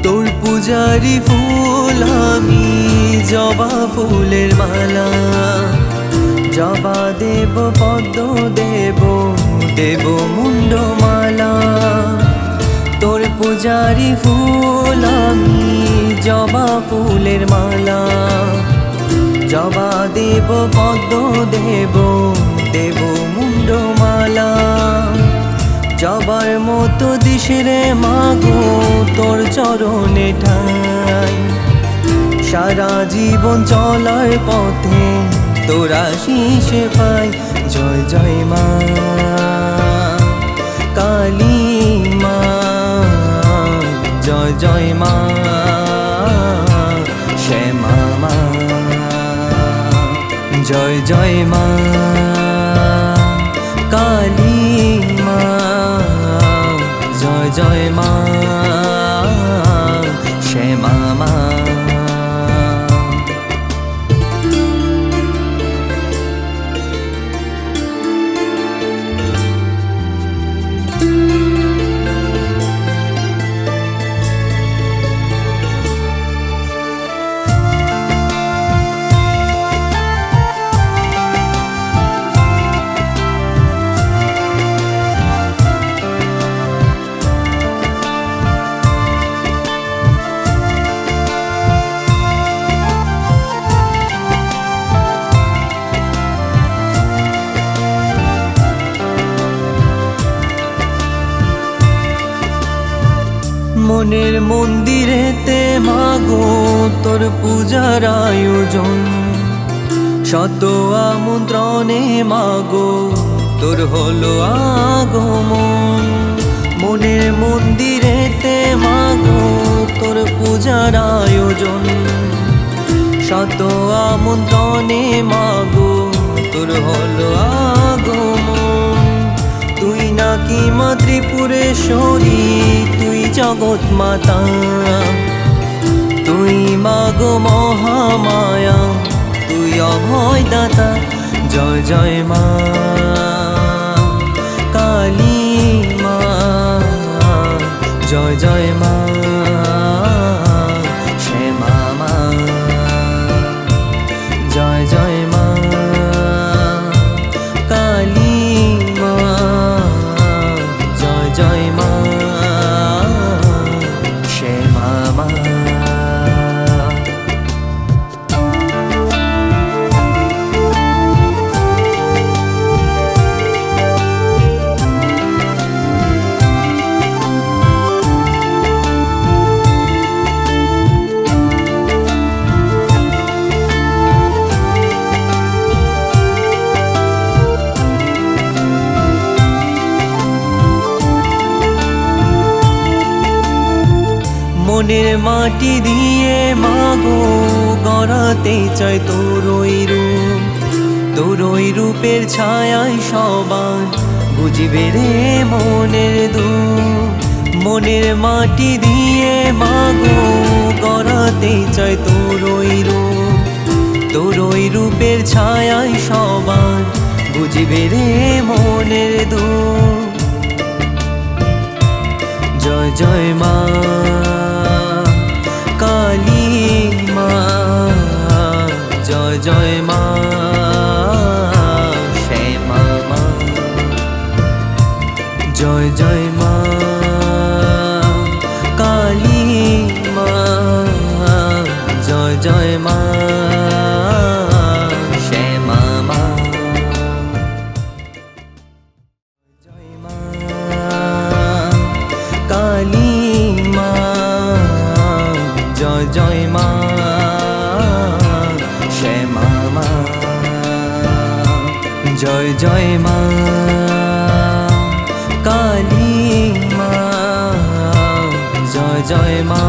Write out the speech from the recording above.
তোর পূজারি ফুল আমি, জবা ফুলের মালা। জবা দেব, পদ্ম দেব, দেব মুন্ডমালা। তোর পূজারি ফুল আমি, জবা ফুলের মালা। জবা দেব, পদ্ম দেব, দেব মুন্ডমালা। জবার মতো দিশরে মাগো তোর চরণে ঠাই। সারা জীবন চলার পথে তোর আশিস পাই। জয় জয় মা কালী মা, জয় জয় মা শ্যামা মা। জয় জয় মা কালী মা, জয় জয় মা শ্যামা মা। মনের মন্দিরেতে মাগো তোর পূজার আয়োজন। শত আমন্ত্রণে মাগো তোর হলো আগমন। মনের মন্দিরেতে মাগো তোর পূজার আয়োজন। শত আমন্ত্রণে মাগো তোর হলো আগমন। তুই নাকি মা ত্রিপুরেশ্বরী, তুই জগৎ মাতা। তুই মাগো মহামায়া, তুই অভয় দাতা। জয় জয় মা কালী মা, জয় জয় মা শ্যামা মা। জয় জয় মা কালী মা, জয় জয় মা শ্যামা মা। মনের মাটি দিয়ে মাগো গড়াতে চাই তোরই রূপ। তোরই রূপের ছায়ায় সবার বুঝবে রে মনের দুঃখ। মনের মাটি দিয়ে মাগো গড়াতে চাই তোরই রূপ। তোরই রূপের ছায়ায় সবার বুঝবে রে মনের দুঃখ। জয় জয় মা কালী মা, জয় জয় মা শ্যামা মা। জয় জয় মা কালী মা, জয় জয় মা শ্যামা মা। জয় মা কালী মা, জয় জয় মা শ্যামা মা। জয় জয় মা কালী মা, জয় জয় মা।